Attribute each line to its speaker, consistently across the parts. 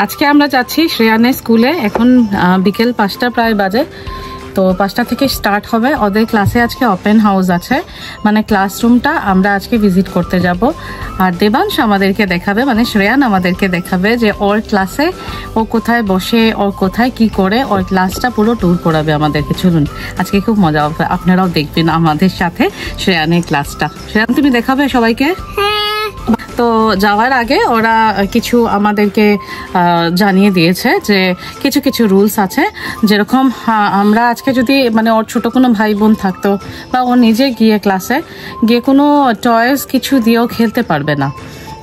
Speaker 1: আজকে আমরা যাচ্ছি শ্রেয়ানের স্কুলে। এখন বিকেল 5টা প্রায় বাজে। তো 5টা থেকে স্টার্ট হবে ওদের ক্লাসে। আজকে ওপেন হাউস আছে, মানে ক্লাসরুমটা আমরা আজকে ভিজিট করতে যাব। আর দেবাংশ আমাদেরকে দেখাবে, মানে শ্রেয়ান আমাদেরকে দেখাবে যে ওর ক্লাসে ও কোথায় বসে, ওর কোথায় কি করে, ওর ক্লাসটা পুরো ট্যুর করাবে আমাদেরকে। চলুন, আজকে খুব মজা হবে, আপনারাও দেখবেন আমাদের সাথে শ্রেয়ানের ক্লাসটা। শ্রেয়ান, তুমি দেখাবে সবাইকে? তো যাওয়ার আগে ওরা কিছু আমাদেরকে জানিয়ে দিয়েছে যে কিছু কিছু রুলস আছে। যেরকম আমরা আজকে যদি মানে ওর ছোট কোনো ভাই বোন থাকতো বা ও নিজে গিয়ে ক্লাসে গিয়ে কোনো টয়েস কিছু দিয়েও খেলতে পারবে না।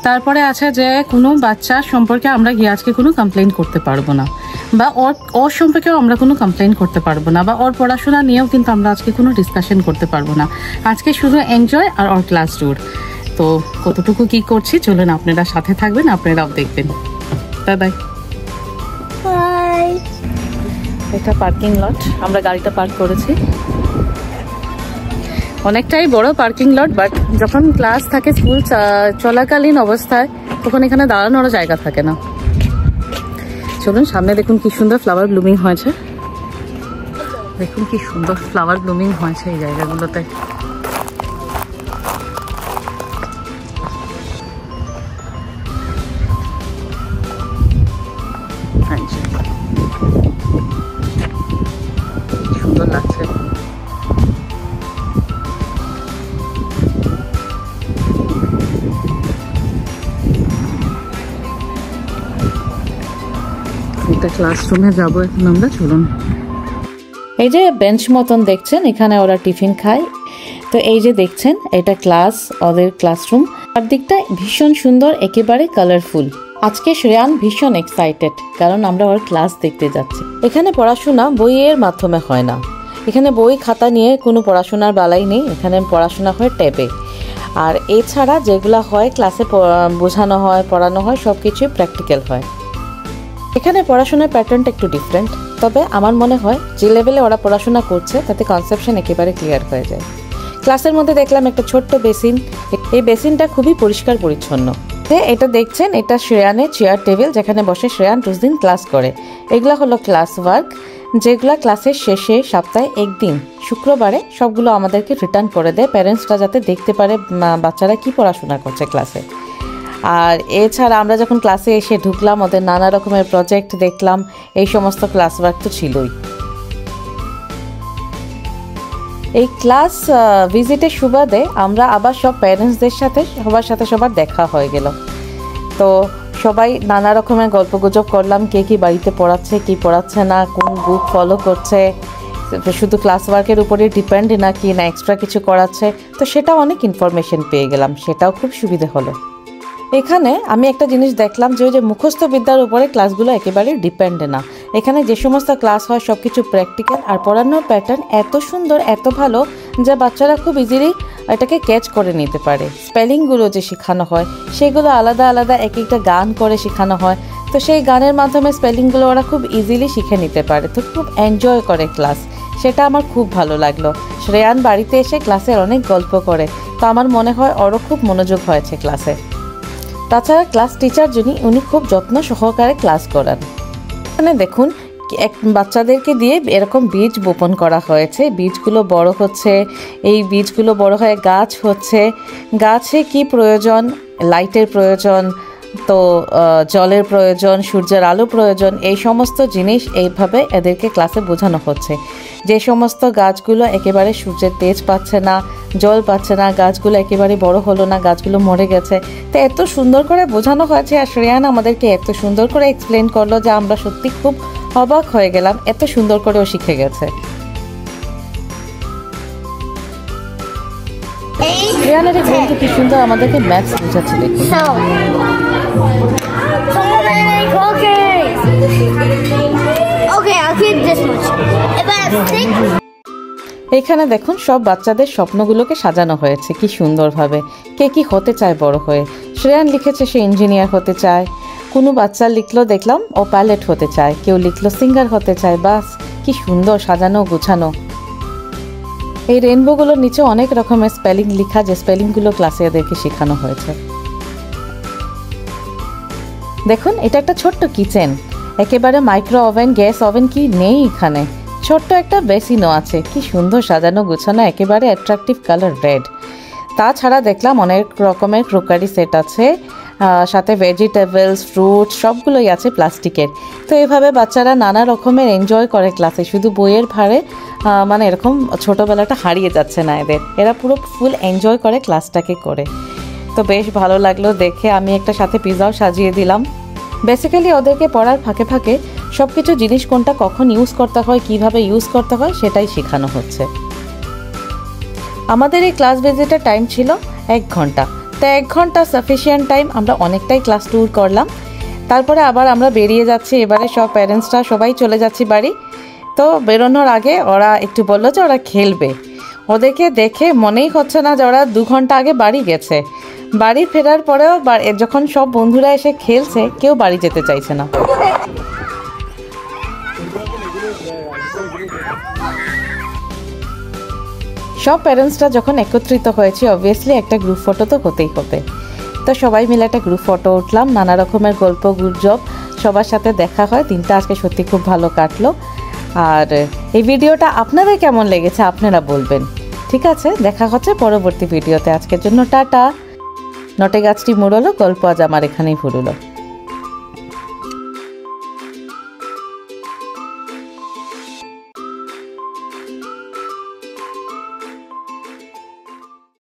Speaker 1: তারপরে আছে যে কোনো বাচ্চা সম্পর্কে আমরা গিয়ে আজকে কোনো কমপ্লেন করতে পারবো না, বা ওর সম্পর্কেও আমরা কোনো কমপ্লেন করতে পারবো না, বা ওর পড়াশোনা নিয়েও কিন্তু আমরা আজকে কোনো ডিসকাশন করতে পারবো না। আজকে শুধু এনজয় আর ওর ক্লাস ট্যুর। তো কতটুকু কি করছি চলুন, আপনারা সাথে থাকবেন, আপনারাও দেখবেন। Bye bye. এটা পার্কিং লট, আমরা গাড়িটা পার্ক করেছি। অনেকটাই বড় পার্কিং লট, বাট যখন ক্লাস থাকে স্কুল চলাকালীন অবস্থায় তখন এখানে দাঁড়ানোরও জায়গা থাকে না। চলুন সামনে দেখুন কি সুন্দর ফ্লাওয়ার ব্লুমিং হয়েছে। দেখুন কি সুন্দর ফ্লাওয়ার ব্লুমিং হয়েছে এই জায়গাগুলোতে। সুন্দর লাগছে। এটা ক্লাসরুমে যাবো এখন আমরা, চলুন। এই যে বেঞ্চ মতন দেখছেন, এখানে ওরা টিফিন খায়। তো এই যে দেখছেন এটা ক্লাস, ওদের ক্লাসরুম। আর দিকটা ভীষণ সুন্দর, একেবারে কালারফুল। আজকে শ্রেয়ান ভীষণ এক্সাইটেড, কারণ আমরা ওর ক্লাস দেখতে যাচ্ছি। এখানে পড়াশোনা বইয়ের মাধ্যমে হয় না, এখানে বই খাতা নিয়ে কোনো পড়াশোনার বালাই নেই। এখানে পড়াশোনা হয় ট্যাবে। আর এছাড়া যেগুলো হয় ক্লাসে বোঝানো হয়, পড়ানো হয়, সব কিছুই প্র্যাকটিক্যাল হয়। এখানে পড়াশোনার প্যাটার্নটা একটু ডিফারেন্ট, তবে আমার মনে হয় যে লেভেলে ওরা পড়াশোনা করছে তাতে কনসেপশন একেবারে ক্লিয়ার হয়ে যায়। ক্লাসের মধ্যে দেখলাম একটা ছোট্ট বেসিন। এই বেসিনটা খুবই পরিষ্কার পরিচ্ছন্ন। এটা দেখছেন, এটা শ্রেয়ানের চেয়ার টেবিল, যেখানে বসে শ্রেয়ান রোজদিন ক্লাস করে। এগুলো হলো ক্লাস ওয়ার্ক, যেগুলো ক্লাসের শেষে সপ্তাহে একদিন শুক্রবারে সবগুলো আমাদেরকে রিটার্ন করে দেয়, প্যারেন্টসরা যাতে দেখতে পারে বাচ্চারা কি পড়াশোনা করছে ক্লাসে। আর এছাড়া আমরা যখন ক্লাসে এসে ঢুকলাম, ওদের নানা রকমের প্রজেক্ট দেখলাম, এই সমস্ত ক্লাস ওয়ার্ক তো ছিলই। এই ক্লাস ভিজিটের সুবাদে আমরা আবার সব প্যারেন্টসদের সাথে সবার দেখা হয়ে গেল। তো সবাই নানা রকমের গল্পগুজব করলাম, কে কি বাড়িতে পড়াচ্ছে, কি পড়াচ্ছে না, কোন বুক ফলো করছে, শুধু ক্লাস ওয়ার্কের উপরে ডিপেন্ড নাকি না এক্সট্রা কিছু করাচ্ছে। তো সেটাও অনেক ইনফরমেশন পেয়ে গেলাম, সেটাও খুব সুবিধে হলো। এখানে আমি একটা জিনিস দেখলাম যে ওই যে মুখস্থ বিদ্যার উপরে ক্লাসগুলো একেবারে ডিপেন্ড না। এখানে যে সমস্ত ক্লাস হয় সব কিছু প্র্যাকটিক্যাল, আর পড়ানোর প্যাটার্ন এত সুন্দর, এত ভালো যা বাচ্চারা খুব ইজিলি এটাকে ক্যাচ করে নিতে পারে। স্পেলিংগুলো যে শেখানো হয় সেগুলো আলাদা আলাদা এক একটা গান করে শেখানো হয়। তো সেই গানের মাধ্যমে স্পেলিংগুলো ওরা খুব ইজিলি শিখে নিতে পারে। তো খুব এনজয় করে ক্লাস, সেটা আমার খুব ভালো লাগলো। শ্রেয়ান বাড়িতে এসে ক্লাসের অনেক গল্প করে, তো আমার মনে হয় ওরও খুব মনোযোগ হয়েছে ক্লাসে। তাছাড়া ক্লাস টিচার যিনি, উনি খুব যত্ন সহকারে ক্লাস করান। এখানে দেখুন বাচ্চাদেরকে দিয়ে এরকম বীজ বপন করা হয়েছে, বীজগুলো বড় হচ্ছে, এই বীজগুলো বড় হয়ে গাছ হচ্ছে। গাছে কি প্রয়োজন, লাইটের প্রয়োজন, তো জলের প্রয়োজন, সূর্যের আলো প্রয়োজন, এই সমস্ত জিনিস এইভাবে এদেরকে ক্লাসে বোঝানো হচ্ছে। যে সমস্ত গাছগুলো একেবারে সূর্যের তেজ পাচ্ছে না, জল পাচ্ছে না, গাছগুলো একেবারে বড় হলো না, গাছগুলো মরে গেছে। তো এত সুন্দর করে বোঝানো হয়েছে, আর শ্রেয়ান আমাদেরকে এত সুন্দর করে এক্সপ্লেন করলো যে আমরা সত্যি খুব অবাক হয়ে গেলাম, এত সুন্দর করে ও শিখে গেছে। শ্রেয়ানের এই বন্ধু কি সুন্দর আমাদেরকে ম্যাথস বোঝাচ্ছে, দেখুন। এখানে দেখুন সব বাচ্চাদের স্বপ্নগুলোকে সাজানো হয়েছে কি সুন্দরভাবে, কে কি হতে চায় বড় হয়ে। শ্রেয়ান লিখেছে সে ইঞ্জিনিয়ার হতে চায়, কোনো বাচ্চা লিখলো দেখলাম ও পাইলট হতে চায়, কেউ লিখলো সিঙ্গার হতে চায়। বাস কি সুন্দর সাজানো গোছানো। এই রেনবোগুলোর নিচে অনেক রকমের স্পেলিং লেখা, যে স্পেলিংগুলো ক্লাসে এদেরকে শেখানো হয়েছে। দেখুন এটা একটা ছোট্ট কিচেন, একেবারে মাইক্রো ওভেন, গ্যাস ওভেন কি নেই এখানে। ছোট্ট একটা বেসিনও আছে, কি সুন্দর সাজানো গুছানো, একেবারে অ্যাট্রাকটিভ কালার রেড। তাছাড়া দেখলাম অনেক রকমের ক্রোকারি সেট আছে, সাথে ভেজিটেবলস, ফ্রুট সবগুলোই আছে প্লাস্টিকের। তো এভাবে বাচ্চারা নানা রকমের এনজয় করে ক্লাসে, শুধু বইয়ের ভারে মানে এরকম ছোটোবেলাটা হারিয়ে যাচ্ছে না এদের, এরা পুরো ফুল এনজয় করে ক্লাসটাকে করে। তো বেশ ভালো লাগলো দেখে। আমি একটা সাথে পিৎজাও সাজিয়ে দিলাম। বেসিক্যালি ওদেরকে পড়ার ফাঁকে ফাঁকে সব কিছু জিনিস কোনটা কখন ইউজ করতে হয়, কিভাবে ইউজ করতে হয় সেটাই শেখানো হচ্ছে। আমাদের এই ক্লাস ভিজিটের টাইম ছিল 1 ঘন্টা। তো 1 ঘন্টা সাফিসিয়েন্ট টাইম, আমরা অনেকটাই ক্লাস ট্যুর করলাম। তারপরে আবার আমরা বেরিয়ে যাচ্ছি, এবারে সব প্যারেন্টসরা সবাই চলে যাচ্ছি বাড়ি। তো বেরোনোর আগে ওরা একটু বললো যে ওরা খেলবে। ওদেরকে দেখে মনেই হচ্ছে না যে ওরা 2 ঘন্টা আগে বাড়ি গেছে। বাড়ি ফেরার পরেও যখন সব বন্ধুরা এসে খেলছে, কেউ বাড়ি যেতে চাইছে না। সব প্যারেন্টসরা যখন একত্রিত হয়েছে, অবভিয়াসলি একটা গ্রুপ ফটো তো হতেই হবে। তো সবাই মিলে একটা গ্রুপ ফটো উঠলাম, নানা রকমের গল্প গুজব, সবার সাথে দেখা হয়। দিনটা আজকে সত্যি খুব ভালো কাটলো। আর এই ভিডিওটা আপনাদের কেমন লেগেছে আপনারা বলবেন। ঠিক আছে, দেখা হচ্ছে পরবর্তী ভিডিওতে। আজকের জন্য টাটা। নটে গাছটি মুড়লো, গল্প আজ আমার এখানেই ফুরলো।